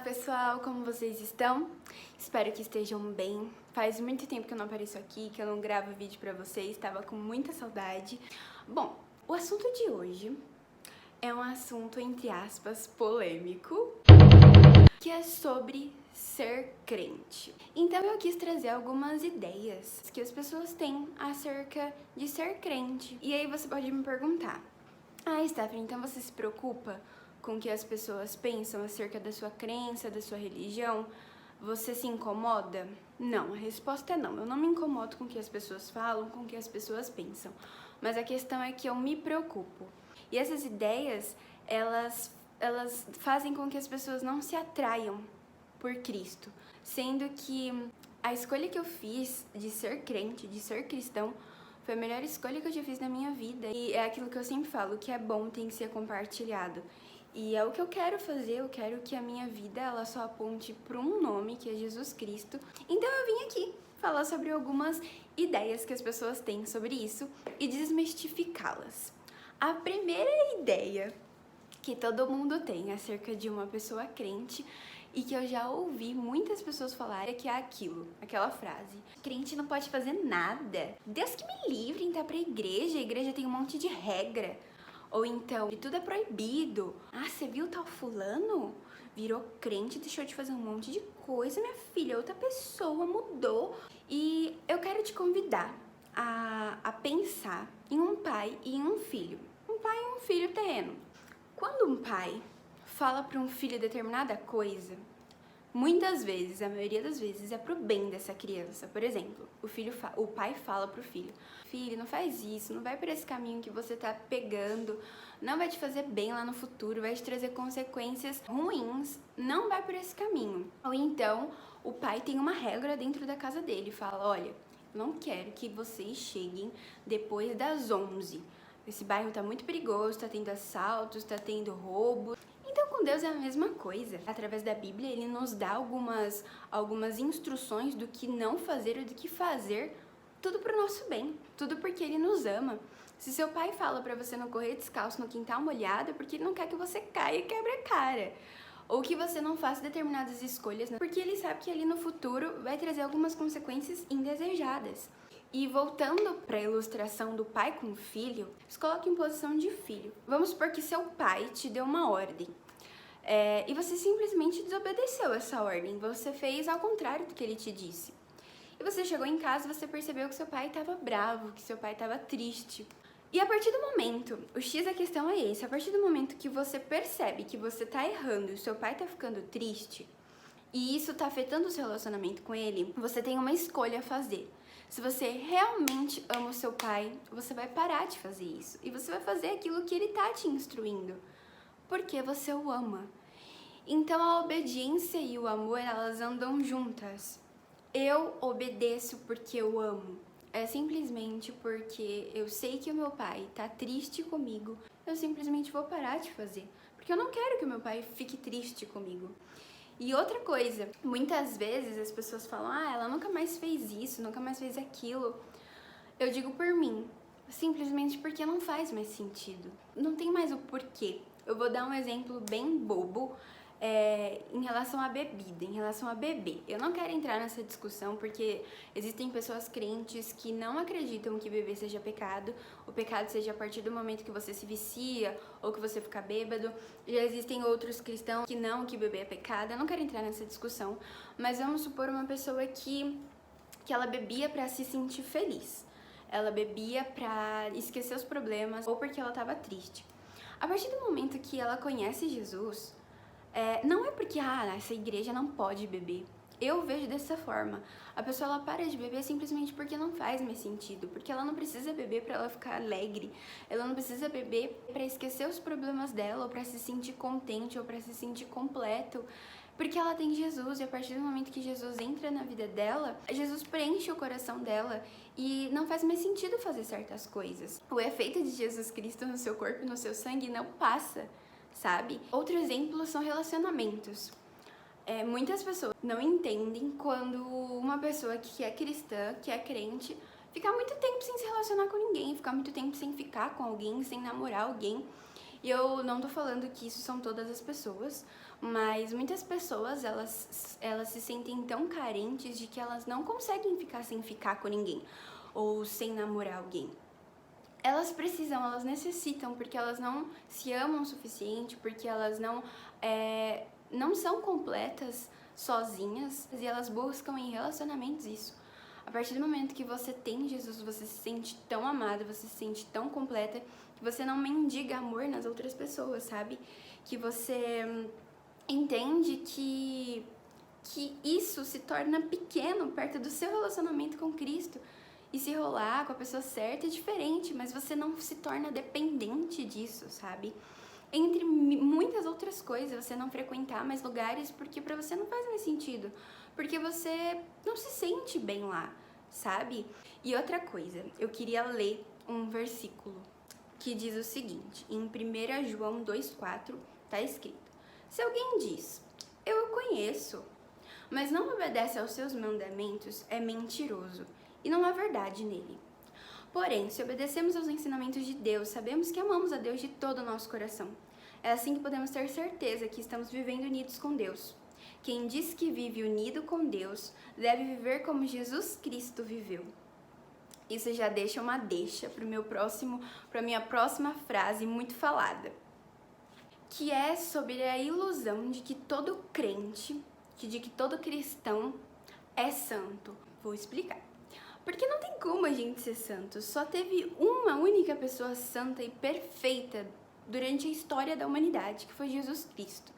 pessoal, como vocês estão? Espero que estejam bem. Faz muito tempo que eu não apareço aqui, que eu não gravo vídeo pra vocês, estava com muita saudade. Bom, o assunto de hoje é um assunto, entre aspas, polêmico, que é sobre ser crente. Então eu quis trazer algumas ideias que as pessoas têm acerca de ser crente. E aí você pode me perguntar: Stephanie, então você se preocupa com o que as pessoas pensam acerca da sua crença, da sua religião? Você se incomoda? Não, a resposta é não. Eu não me incomodo com o que as pessoas falam, com o que as pessoas pensam. Mas a questão é que eu me preocupo. E essas ideias, elas fazem com que as pessoas não se atraiam por Cristo. Sendo que a escolha que eu fiz de ser crente, de ser cristão, foi a melhor escolha que eu já fiz na minha vida. E é aquilo que eu sempre falo, o que é bom tem que ser compartilhado. E é o que eu quero fazer, eu quero que a minha vida ela só aponte para um nome, que é Jesus Cristo. Então eu vim aqui falar sobre algumas ideias que as pessoas têm sobre isso e desmistificá-las. A primeira ideia que todo mundo tem acerca de uma pessoa crente e que eu já ouvi muitas pessoas falarem que é aquela frase: crente não pode fazer nada, Deus que me livre em entrar pra igreja, a igreja tem um monte de regra. Ou então, tudo é proibido. Você viu tal fulano? Virou crente, deixou de fazer um monte de coisa, minha filha, outra pessoa mudou. E eu quero te convidar a pensar em um pai e em um filho. Um pai e um filho terreno. Quando um pai fala para um filho determinada coisa, muitas vezes, a maioria das vezes, é pro bem dessa criança. Por exemplo, o pai fala pro filho: filho, não faz isso, não vai por esse caminho que você tá pegando, não vai te fazer bem lá no futuro, vai te trazer consequências ruins, não vai por esse caminho. Ou então, o pai tem uma regra dentro da casa dele, fala: olha, não quero que vocês cheguem depois das 11. Esse bairro tá muito perigoso, tá tendo assaltos, tá tendo roubo. Então, com Deus é a mesma coisa. Através da Bíblia, ele nos dá algumas instruções do que não fazer e do que fazer, tudo pro nosso bem, tudo porque ele nos ama. Se seu pai fala pra você não correr descalço no quintal molhado, é porque ele não quer que você caia e quebre a cara. Ou que você não faça determinadas escolhas, porque ele sabe que ali no futuro vai trazer algumas consequências indesejadas. E voltando para a ilustração do pai com o filho, se coloque em posição de filho. Vamos supor que seu pai te deu uma ordem. E você simplesmente desobedeceu essa ordem. Você fez ao contrário do que ele te disse. E você chegou em casa e você percebeu que seu pai estava bravo, que seu pai estava triste. E a partir do momento, o X da questão é esse, a partir do momento que você percebe que você está errando e o seu pai está ficando triste, e isso está afetando o seu relacionamento com ele, você tem uma escolha a fazer. Se você realmente ama o seu pai, você vai parar de fazer isso. E você vai fazer aquilo que ele tá te instruindo. Porque você o ama. Então a obediência e o amor, elas andam juntas. Eu obedeço porque eu amo. É simplesmente porque eu sei que o meu pai tá triste comigo. Eu simplesmente vou parar de fazer. Porque eu não quero que o meu pai fique triste comigo. E outra coisa, muitas vezes as pessoas falam: ela nunca mais fez isso, nunca mais fez aquilo. Eu digo por mim, simplesmente porque não faz mais sentido. Não tem mais o porquê. Eu vou dar um exemplo bem bobo em relação à bebida, em relação a beber. Eu não quero entrar nessa discussão porque existem pessoas crentes que não acreditam que beber seja pecado. O pecado seja a partir do momento que você se vicia ou que você fica bêbado. Já existem outros cristãos que beber é pecado. Eu não quero entrar nessa discussão, mas vamos supor uma pessoa que ela bebia para se sentir feliz. Ela bebia para esquecer os problemas ou porque ela estava triste. A partir do momento que ela conhece Jesus, não é porque essa igreja não pode beber. Eu vejo dessa forma. A pessoa ela para de beber simplesmente porque não faz mais sentido, porque ela não precisa beber para ela ficar alegre, ela não precisa beber para esquecer os problemas dela, ou para se sentir contente, ou para se sentir completo, porque ela tem Jesus. E a partir do momento que Jesus entra na vida dela, Jesus preenche o coração dela e não faz mais sentido fazer certas coisas. O efeito de Jesus Cristo no seu corpo e no seu sangue não passa, sabe? Outro exemplo são relacionamentos. Muitas pessoas não entendem quando uma pessoa que é cristã, que é crente, fica muito tempo sem se relacionar com ninguém, fica muito tempo sem ficar com alguém, sem namorar alguém. E eu não tô falando que isso são todas as pessoas, mas muitas pessoas, elas se sentem tão carentes de que elas não conseguem ficar sem ficar com ninguém ou sem namorar alguém. Elas precisam, elas necessitam, porque elas não se amam o suficiente, porque elas não são completas sozinhas e elas buscam em relacionamentos isso. A partir do momento que você tem Jesus, você se sente tão amada, você se sente tão completa, que você não mendiga amor nas outras pessoas, sabe? Que você entende que isso se torna pequeno perto do seu relacionamento com Cristo. E se rolar com a pessoa certa é diferente, mas você não se torna dependente disso, sabe? Entre muitas outras coisas, você não frequentar mais lugares porque pra você não faz mais sentido, porque você não se sente bem lá, sabe? E outra coisa, eu queria ler um versículo que diz o seguinte, em 1 João 2,4 tá escrito: se alguém diz, eu o conheço, mas não obedece aos seus mandamentos, é mentiroso, e não há verdade nele. Porém, se obedecemos aos ensinamentos de Deus, sabemos que amamos a Deus de todo o nosso coração. É assim que podemos ter certeza que estamos vivendo unidos com Deus. Quem diz que vive unido com Deus, deve viver como Jesus Cristo viveu. Isso já deixa uma deixa para minha próxima frase muito falada, que é sobre a ilusão de que todo crente, de que todo cristão é santo. Vou explicar. Porque não tem como a gente ser santo. Só teve uma única pessoa santa e perfeita durante a história da humanidade, que foi Jesus Cristo.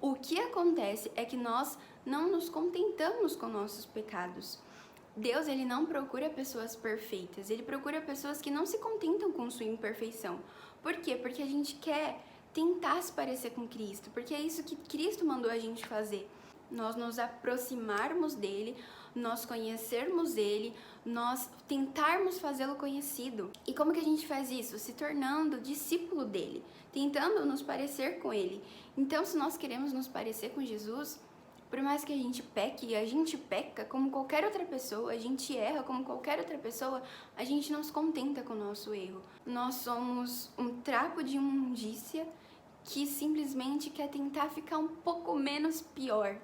O que acontece é que nós não nos contentamos com nossos pecados. Deus, ele não procura pessoas perfeitas, ele procura pessoas que não se contentam com sua imperfeição. Por quê? Porque a gente quer tentar se parecer com Cristo, porque é isso que Cristo mandou a gente fazer. Nós nos aproximarmos dele, nós conhecermos ele, nós tentarmos fazê-lo conhecido. E como que a gente faz isso? Se tornando discípulo dele, tentando nos parecer com ele. Então, se nós queremos nos parecer com Jesus, por mais que a gente peque, e a gente peca como qualquer outra pessoa, a gente erra como qualquer outra pessoa, a gente não se contenta com o nosso erro. Nós somos um trapo de imundícia que simplesmente quer tentar ficar um pouco menos pior,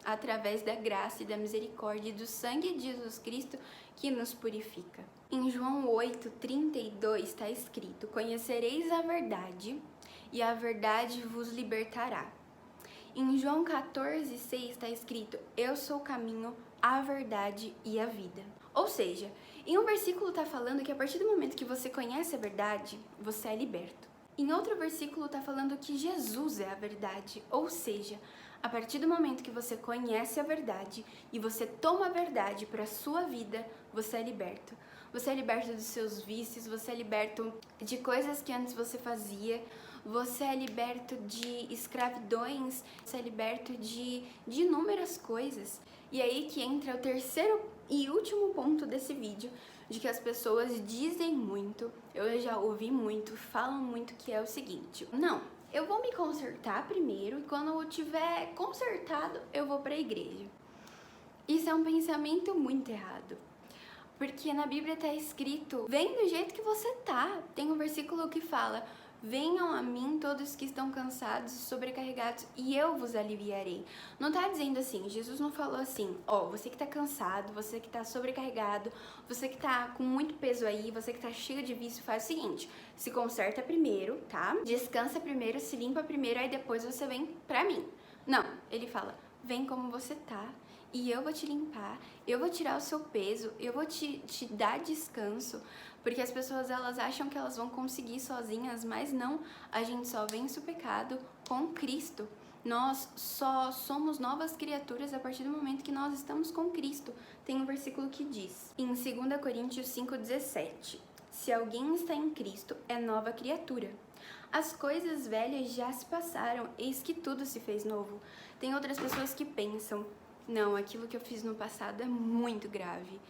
através da graça e da misericórdia e do sangue de Jesus Cristo que nos purifica. Em João 8:32 está escrito: conhecereis a verdade e a verdade vos libertará. Em João 14:6 está escrito: eu sou o caminho, a verdade e a vida. Ou seja, em um versículo está falando que a partir do momento que você conhece a verdade, você é liberto. Em outro versículo está falando que Jesus é a verdade, ou seja, a partir do momento que você conhece a verdade e você toma a verdade para a sua vida, você é liberto. Você é liberto dos seus vícios, você é liberto de coisas que antes você fazia, você é liberto de escravidões, você é liberto de inúmeras coisas. E aí que entra o terceiro e último ponto desse vídeo, de que as pessoas dizem muito, eu já ouvi muito, falam muito, que é o seguinte: não, eu vou me consertar primeiro e quando eu tiver consertado, eu vou para a igreja. Isso é um pensamento muito errado. Porque na Bíblia está escrito: vem do jeito que você tá. Tem um versículo que fala: venham a mim todos que estão cansados e sobrecarregados e eu vos aliviarei. Não está dizendo assim, Jesus não falou assim: ó, você que está cansado, você que está sobrecarregado, você que está com muito peso aí, você que está cheio de vício, faz o seguinte: se conserta primeiro, tá? Descansa primeiro, se limpa primeiro, aí depois você vem pra mim. Não, ele fala: vem como você tá e eu vou te limpar, eu vou tirar o seu peso, eu vou te dar descanso. Porque as pessoas, elas acham que elas vão conseguir sozinhas, mas não. A gente só vence o pecado com Cristo. Nós só somos novas criaturas a partir do momento que nós estamos com Cristo. Tem um versículo que diz, em 2 Coríntios 5:17, se alguém está em Cristo, é nova criatura. As coisas velhas já se passaram, eis que tudo se fez novo. Tem outras pessoas que pensam: não, aquilo que eu fiz no passado é muito grave.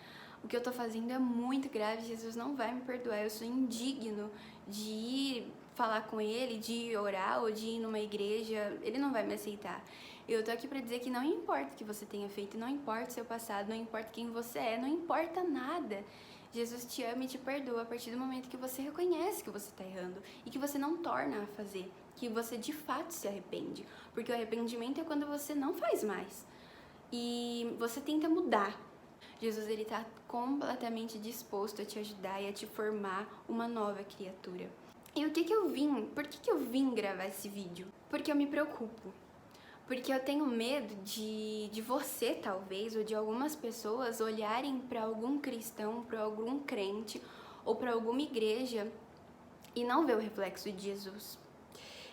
O que eu tô fazendo é muito grave, Jesus não vai me perdoar, eu sou indigno de ir falar com ele, de orar ou de ir numa igreja, ele não vai me aceitar. Eu tô aqui pra dizer que não importa o que você tenha feito, não importa o seu passado, não importa quem você é, não importa nada. Jesus te ama e te perdoa a partir do momento que você reconhece que você está errando e que você não torna a fazer, que você de fato se arrepende. Porque o arrependimento é quando você não faz mais e você tenta mudar. Jesus, ele está completamente disposto a te ajudar e a te formar uma nova criatura. E por que eu vim gravar esse vídeo? Porque eu me preocupo. Porque eu tenho medo de você, talvez, ou de algumas pessoas olharem para algum cristão, para algum crente ou para alguma igreja e não ver o reflexo de Jesus.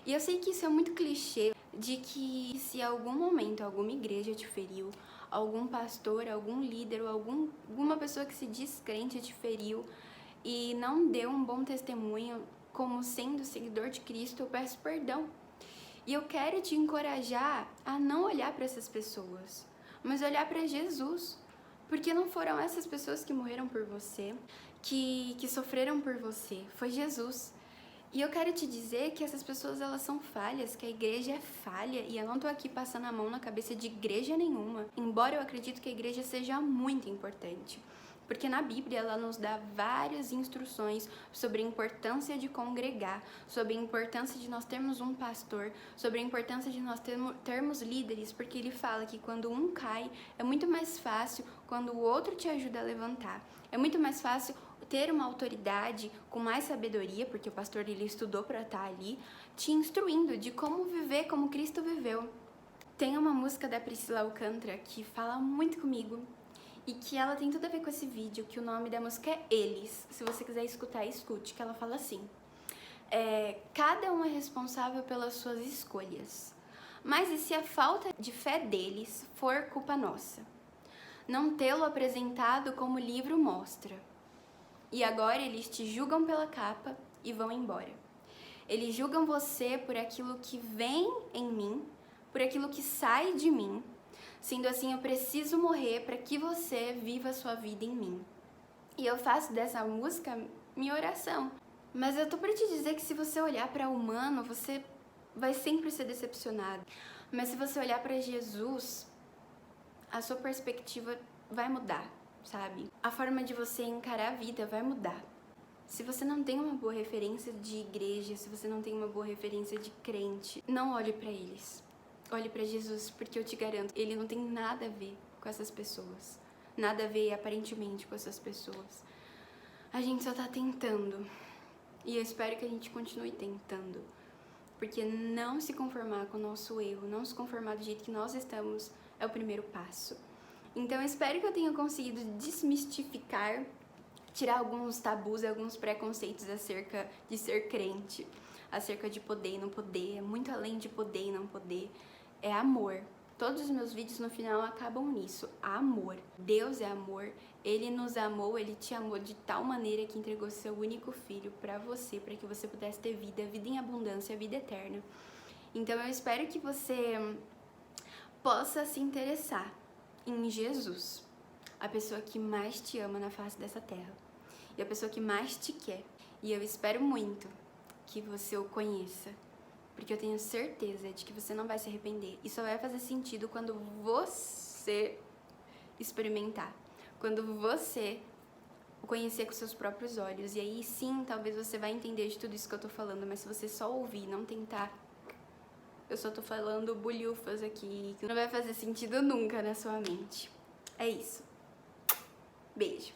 E eu sei que isso é muito clichê, de que se em algum momento alguma igreja te feriu, algum pastor, algum líder ou alguma pessoa que se diz crente te feriu e não deu um bom testemunho como sendo seguidor de Cristo, eu peço perdão. E eu quero te encorajar a não olhar para essas pessoas, mas olhar para Jesus. Porque não foram essas pessoas que morreram por você, que sofreram por você, foi Jesus. E eu quero te dizer que essas pessoas, elas são falhas, que a igreja é falha, e eu não tô aqui passando a mão na cabeça de igreja nenhuma, embora eu acredito que a igreja seja muito importante. Porque na Bíblia ela nos dá várias instruções sobre a importância de congregar, sobre a importância de nós termos um pastor, sobre a importância de nós termos líderes, porque ele fala que quando um cai, é muito mais fácil quando o outro te ajuda a levantar. É muito mais fácil ter uma autoridade com mais sabedoria, porque o pastor ele estudou para estar ali, te instruindo de como viver como Cristo viveu. Tem uma música da Priscila Alcântara que fala muito comigo, e que ela tem tudo a ver com esse vídeo, que o nome da música é Eles. Se você quiser escutar, escute, que ela fala assim: cada um é responsável pelas suas escolhas, mas e se a falta de fé deles for culpa nossa? Não tê-lo apresentado como o livro mostra. E agora eles te julgam pela capa e vão embora. Eles julgam você por aquilo que vem em mim, por aquilo que sai de mim. Sendo assim, eu preciso morrer para que você viva a sua vida em mim. E eu faço dessa música minha oração. Mas eu tô para te dizer que se você olhar para o humano, você vai sempre ser decepcionado. Mas se você olhar para Jesus, a sua perspectiva vai mudar, sabe? A forma de você encarar a vida vai mudar. Se você não tem uma boa referência de igreja, se você não tem uma boa referência de crente, não olhe para eles. Olhe para Jesus, porque eu te garanto, ele não tem nada a ver com essas pessoas. Nada a ver, aparentemente, com essas pessoas. A gente só tá tentando. E eu espero que a gente continue tentando. Porque não se conformar com o nosso erro, não se conformar do jeito que nós estamos, é o primeiro passo. Então eu espero que eu tenha conseguido desmistificar, tirar alguns tabus e alguns preconceitos acerca de ser crente. Acerca de poder e não poder, muito além de poder e não poder. É amor. Todos os meus vídeos no final acabam nisso. Amor. Deus é amor. Ele nos amou, ele te amou de tal maneira que entregou seu único filho para você, para que você pudesse ter vida, vida em abundância, vida eterna. Então eu espero que você possa se interessar em Jesus, a pessoa que mais te ama na face dessa terra e a pessoa que mais te quer. E eu espero muito que você o conheça, porque eu tenho certeza de que você não vai se arrepender. E só vai fazer sentido quando você experimentar, quando você o conhecer com seus próprios olhos. E aí sim, talvez você vai entender de tudo isso que eu tô falando, mas se você só ouvir, não tentar, eu só tô falando bulhufas aqui, que não vai fazer sentido nunca na sua mente. É isso. Beijo.